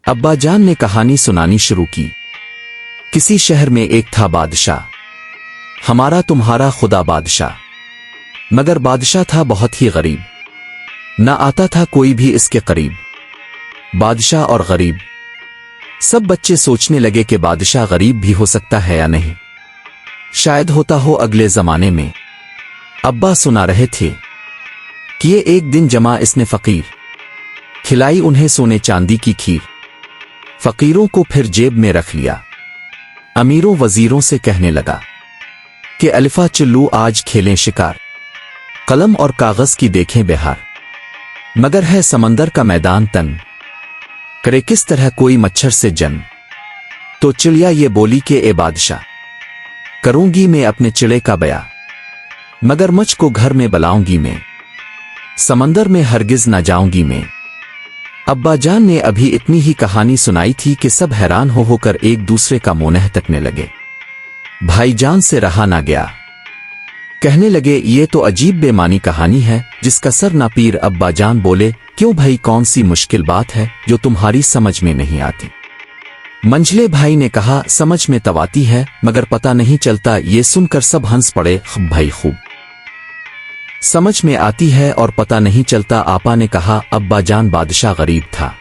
अब्बा जान ने कहानी सुनानी शुरू की। किसी शहर में एक था बादशाह, हमारा तुम्हारा खुदा बादशाह। मगर बादशाह था बहुत ही गरीब, ना आता था कोई भी इसके करीब। बादशाह और गरीब। सब बच्चे सोचने लगे कि बादशाह गरीब भी हो सकता है या नहीं, शायद होता हो अगले जमाने में। अब्बा सुना रहे थे कि ये एक दिन जमा इसने फकीर, खिलाई उन्हें सोने चांदी की खीर। फकीरों को फिर जेब में रख लिया, अमीरों वजीरों से कहने लगा कि अलिफा चुल्लू आज खेलें शिकार, कलम और कागज की देखें बिहार। मगर है समंदर का मैदान तंग, करे किस तरह कोई मच्छर से जंग। तो चिड़िया ये बोली कि ए बादशाह, करूंगी मैं अपने चिड़े का बया, मगर मच्छ को घर में बुलाऊंगी मैं, समंदर में हरगिज ना जाऊंगी मैं। अब्बा जान ने अभी इतनी ही कहानी सुनाई थी कि सब हैरान हो होकर एक दूसरे का मुंह तकने लगे। भाईजान से रहा ना गया, कहने लगे ये तो अजीब बेमानी कहानी है जिसका सर ना पीर। अब्बा जान बोले, क्यों भाई, कौन सी मुश्किल बात है जो तुम्हारी समझ में नहीं आती? मंझले भाई ने कहा, समझ में तो आती है मगर पता नहीं चलता। ये सुनकर सब हंस पड़े। भाई खूब समझ में आती है और पता नहीं चलता। आपा ने कहा, अब्बा जान बादशाह गरीब था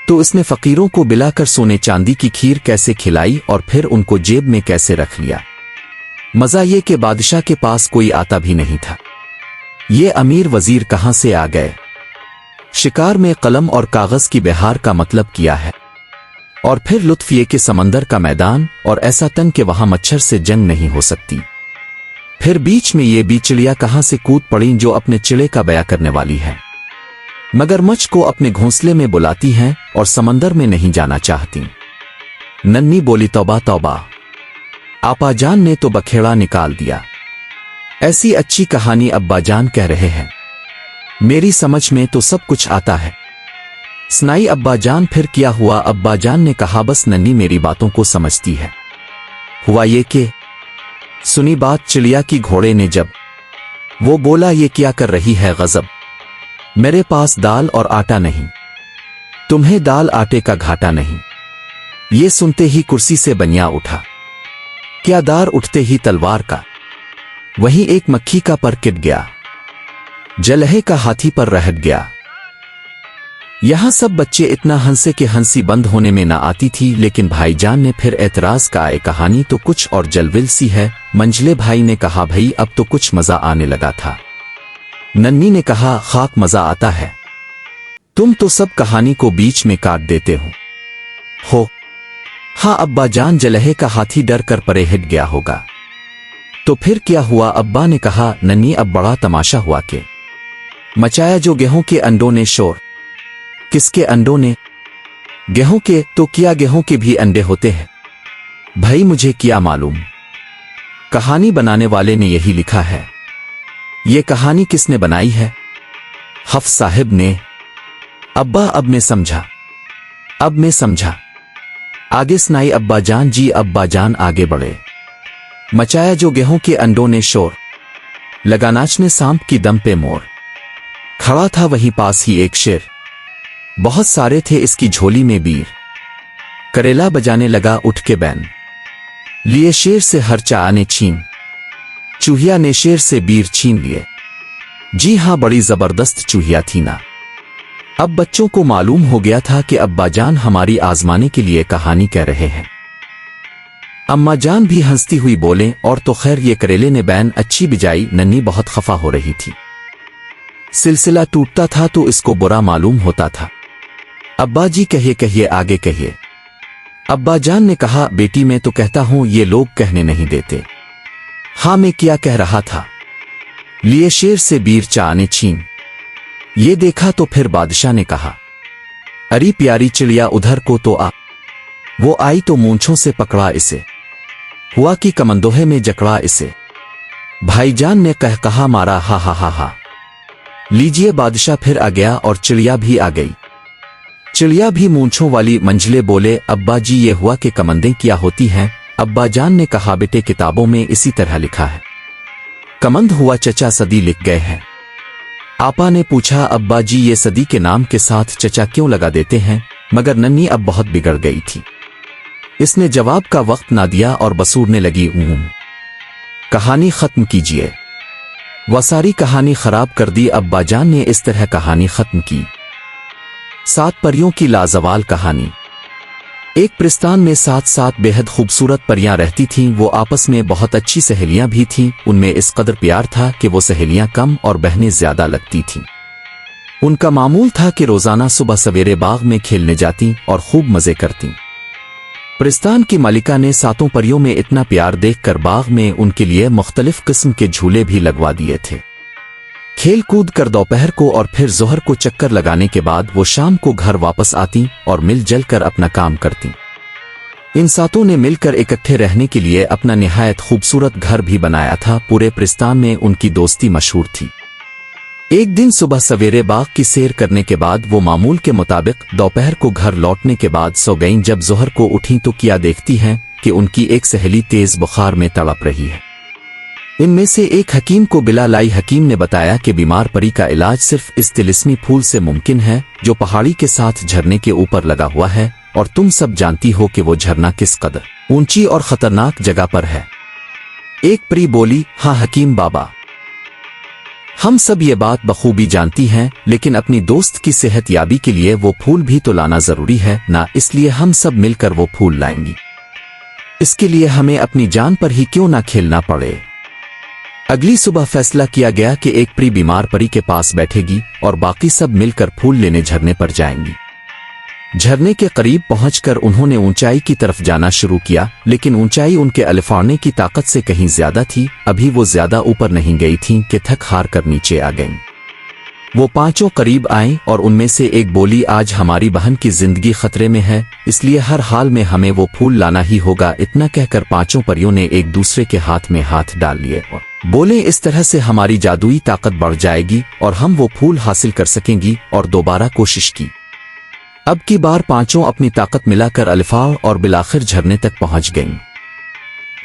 तो इसने फकीरों को बिलाकर सोने चांदी की खीर कैसे खिलाई और फिर उनको जेब में कैसे रख लिया। मजा ये कि बादशाह के पास कोई आता भी नहीं था। ये अमीर वजीर कहां से आ गए? शिकार में कलम और कागज की बहार का मतलब किया है। और फिर लुत्फ ये कि समंदर का मैदान और ऐसा तंग कि वहां मच्छर से जंग नहीं हो सकती। फिर बीच में ये भी चिड़िया कहां से कूद पड़ी जो अपने चिड़े का बया करने वाली है, मगर मच्छ को अपने घोंसले में बुलाती हैं और समंदर में नहीं जाना चाहती। नन्ही बोली, तौबा तौबा। आपा जान ने तो बखेड़ा निकाल दिया। ऐसी अच्छी कहानी अब्बा जान कह रहे हैं, मेरी समझ में तो सब कुछ आता है। सुनाई अब्बा जान। फिर क्या हुआ? अब्बा जान ने कहा, बस नन्ही मेरी बातों को समझती है। हुआ ये कि सुनी बात चिड़िया की घोड़े ने जब, वो बोला, ये क्या कर रही है गजब, मेरे पास दाल और आटा नहीं, तुम्हें दाल आटे का घाटा नहीं। ये सुनते ही कुर्सी से बनिया उठा, क्या दार उठते ही तलवार का। वहीं एक मक्खी का पर किट गया, जलहे का हाथी पर रहट गया। यहां सब बच्चे इतना हंसे कि हंसी बंद होने में ना आती थी। लेकिन भाईजान ने फिर एतराज का, ये कहानी तो कुछ और जलविल सी है। मंझले भाई ने कहा, भाई अब तो कुछ मजा आने लगा था। नन्ही ने कहा, खाक मजा आता है, तुम तो सब कहानी को बीच में काट देते हो। हाँ अब्बा जान, जलहे का हाथी डर कर परे हट गया होगा। तो फिर क्या हुआ? अब्बा ने कहा, नन्ही अब बड़ा तमाशा हुआ के मचाया जो गेहूं के अंडों ने शोर। किसके अंडों ने? गेहूं के। तो क्या गेहूं के भी अंडे होते हैं? भाई मुझे क्या मालूम, कहानी बनाने वाले ने यही लिखा है। ये कहानी किसने बनाई है? हफ्स साहिब ने। अब्बा अब मैं समझा, अब मैं समझा। आगे सुनाई अब्बा जान जी। अब्बा जान आगे बढ़े। मचाया जो गेहूं के अंडों ने शोर, लगा नाचने सांप की दम पे मोर। खड़ा था वहीं पास ही एक शेर, बहुत सारे थे इसकी झोली में बीर। करेला बजाने लगा उठ के बैन, लिए शेर से हर चाह ने छीन। चूहिया ने शेर से बीर छीन लिए। जी हां, बड़ी जबरदस्त चूहिया थी ना। अब बच्चों को मालूम हो गया था कि अब्बा जान हमारी आजमाने के लिए कहानी कह रहे हैं। अम्मा जान भी हंसती हुई बोले, और तो खैर ये करेले ने बैन अच्छी बिजाई। नन्ही बहुत खफा हो रही थी। सिलसिला टूटता था तो इसको बुरा मालूम होता था। अब्बा जी कहिए कहिए, आगे कहिए। अब्बा जान ने कहा, बेटी मैं तो कहता हूं ये लोग कहने नहीं देते। हाँ मैं क्या कह रहा था? लिए शेर से बीर चाह ने छीन। ये देखा तो फिर बादशाह ने कहा, अरे प्यारी चिड़िया उधर को तो आ। वो आई तो मूंछों से पकड़ा इसे, हुआ कि कमंदोहे में जकड़ा इसे। भाईजान ने कहा मारा, हा हा हा हा। लीजिए बादशाह फिर आ गया और चिड़िया भी आ गई। चिड़िया भी मूंछों वाली। मंझले बोले, अब्बा जी ये हुआ कि कमंदें क्या होती हैं? अब्बा जान ने कहा, बेटे किताबों में इसी तरह लिखा है। कमंद हुआ चचा सदी लिख गए हैं। आपा ने पूछा, अब्बा जी ये सदी के नाम के साथ चचा क्यों लगा देते हैं? मगर नन्ही अब बहुत बिगड़ गई थी। इसने जवाब का वक्त ना दिया और बसूरने लगी, कहानी खत्म कीजिए। वह सारी कहानी खराब कर दी। अब्बाजान ने इस तरह कहानी खत्म की। 7 परियों की लाजवाल कहानी। एक परिस्तान में 7 बेहद खूबसूरत परियां रहती थीं। वो आपस में बहुत अच्छी सहेलियां भी थीं। उनमें इस कदर प्यार था कि वो सहेलियां कम और बहनें ज्यादा लगती थीं। उनका मामूल था कि रोजाना सुबह सवेरे बाग में खेलने जाती और खूब मजे करती। परिस्तान की मालिका ने 7 परियों में इतना प्यार देखकर बाग में उनके लिए मुख्तलिफ किस्म के झूले भी लगवा दिए थे। खेल कूद कर दोपहर को और फिर जोहर को चक्कर लगाने के बाद वो शाम को घर वापस आती और मिल जल कर अपना काम करती। इन 7 ने मिलकर इकट्ठे रहने के लिए अपना निहायत खूबसूरत घर भी बनाया था। पूरे परिस्तान में उनकी दोस्ती मशहूर थी। एक दिन सुबह सवेरे बाग की सैर करने के बाद वो मामूल के मुताबिक दोपहर को घर लौटने के बाद सो गईं। जब जोहर को उठी तो क्या देखती हैं कि उनकी एक सहेली तेज बुखार में तड़प रही है। इनमें से एक हकीम को बिला लाई। हकीम ने बताया कि बीमार परी का इलाज सिर्फ इस तिलिस्मी फूल से मुमकिन है जो पहाड़ी के साथ झरने के ऊपर लगा हुआ है, और तुम सब जानती हो कि वो झरना किस कदर ऊंची और खतरनाक जगह पर है। एक परी बोली, हाँ हकीम बाबा, हम सब ये बात बखूबी जानती हैं, लेकिन अपनी दोस्त की सेहत याबी के लिए वो फूल भी तो लाना जरूरी है ना, इसलिए हम सब मिलकर वो फूल लाएंगी। इसके लिए हमें अपनी जान पर ही क्यों ना खेलना पड़े। अगली सुबह फैसला किया गया कि एक परी बीमार परी के पास बैठेगी और बाकी सब मिलकर फूल लेने झरने पर जाएंगी। झरने के करीब पहुंचकर उन्होंने ऊंचाई की तरफ जाना शुरू किया, लेकिन ऊंचाई उनके अलिफाड़ने की ताकत से कहीं ज्यादा थी। अभी वो ज्यादा ऊपर नहीं गई थीं कि थक हार कर नीचे आ गईं। वो 5 करीब आईं और उनमें से एक बोली, आज हमारी बहन की जिंदगी खतरे में है, इसलिए हर हाल में हमें वो फूल लाना ही होगा। इतना कहकर 5 परियों ने एक दूसरे के हाथ में हाथ डाल लिए और बोले, इस तरह से हमारी जादुई ताकत बढ़ जाएगी और हम वो फूल हासिल कर सकेंगी। और दोबारा कोशिश की। अब की बार 5 अपनी ताकत मिलाकर अलिफाड़ और बिलाखिर झरने तक पहुंच गईं।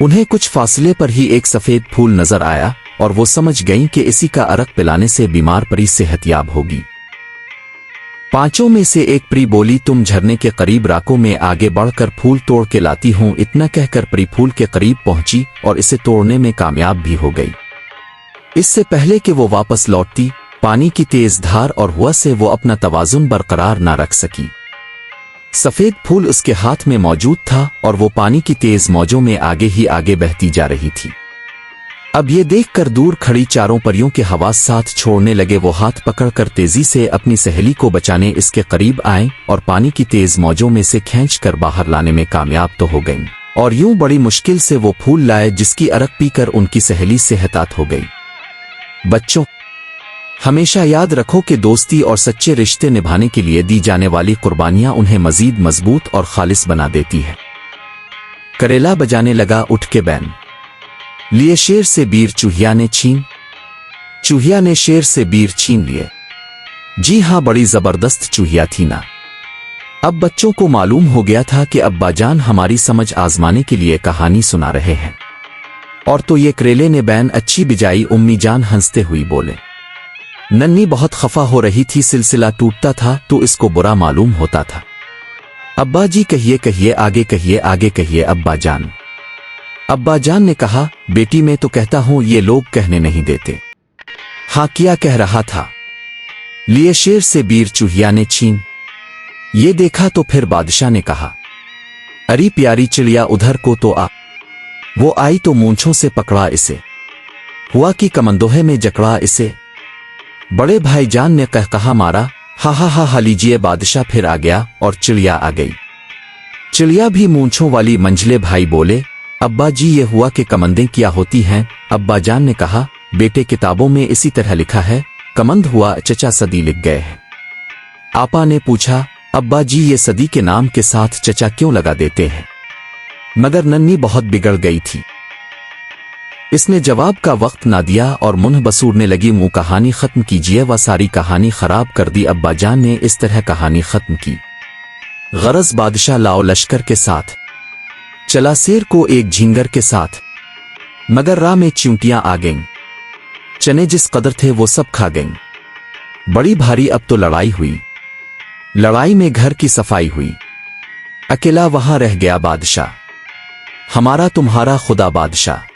उन्हें कुछ फासले पर ही एक सफेद फूल नजर आया और वो समझ गईं कि इसी का अरक पिलाने से बीमार परी सेहतयाब होगी। 5 में से एक परी बोली, तुम झरने के करीब राकों में आगे बढ़कर फूल तोड़ के लाती हूं। इतना कहकर परी फूल के करीब पहुंची और इसे तोड़ने में कामयाब भी हो गई। इससे पहले कि वो वापस लौटती, पानी की तेज धार और हवा से वो अपना तवाजुन बरकरार ना रख सकी। सफेद फूल उसके हाथ में मौजूद था और वो पानी की तेज मौजों में आगे ही आगे बहती जा रही थी। अब ये देखकर दूर खड़ी 4 परियों के हवास साथ छोड़ने लगे। वो हाथ पकड़कर तेजी से अपनी सहेली को बचाने इसके करीब आए और पानी की तेज मौजों में से खींचकर बाहर लाने में कामयाब तो हो गईं, और यूं बड़ी मुश्किल से वो फूल लाए जिसकी अरक पीकर उनकी सहेली सेहतात हो गई। बच्चों, हमेशा याद रखो कि दोस्ती और सच्चे रिश्ते निभाने के लिए दी जाने वाली कुर्बानियां उन्हें मजीद मजबूत और खालिस बना देती है। करेला बजाने लगा उठ के बैन, लिए शेर से बीर चूहिया ने छीन, चूहिया ने शेर से बीर छीन लिए। जी हां, बड़ी जबरदस्त चूहिया थी ना। अब बच्चों को मालूम हो गया था कि अब्बाजान हमारी समझ आजमाने के लिए कहानी सुना रहे हैं। और तो ये करेले ने बैन अच्छी बिजाई। उम्मी जान हंसते हुई बोले। नन्ही बहुत खफा हो रही थी। सिलसिला टूटता था तो इसको बुरा मालूम होता था। अब्बा जी कहिए कहिए, आगे कहिए, आगे कहिए अब्बाजान। अब्बाजान ने कहा, बेटी मैं तो कहता हूं, ये लोग कहने नहीं देते। हाँ, क्या कह रहा था? लिए शेर से बीर चूहिया ने छीन। ये देखा तो फिर बादशाह ने कहा, अरे प्यारी चिड़िया उधर को तो आ। वो आई तो मूंछों से पकड़ा इसे, हुआ कि कमंदोहे में जकड़ा इसे। बड़े भाईजान ने कहा मारा। हा हा हा हा, लीजिए। बादशाह फिर आ गया और चिड़िया आ गई। चिड़िया भी मूंछों वाली। मंझले भाई बोले, अब्बा जी ये हुआ कि कमंदें क्या होती हैं? अब्बाजान ने कहा, बेटे किताबों में इसी तरह लिखा है, कमंद हुआ चचा सदी लिख गए हैं। आपा ने पूछा, अब्बा जी ये सदी के नाम के साथ चचा क्यों लगा देते हैं? मगर नन्ही बहुत बिगड़ गई थी। इसने जवाब का वक्त ना दिया और मुंह बसूरने लगी। मुंह कहानी खत्म कीजिए। वह सारी कहानी खराब कर दी। अब्बाजान ने इस तरह कहानी खत्म की। गरज बादशाह लाओ लश्कर के साथ चला शेर को एक झींगर के साथ, मगर राह में चींटियां आ गईं। चने जिस कदर थे वो सब खा गईं। बड़ी भारी अब तो लड़ाई हुई। لڑائی میں گھر کی صفائی ہوئی، اکیلا وہاں رہ گیا بادشاہ، ہمارا تمہارا خدا بادشاہ۔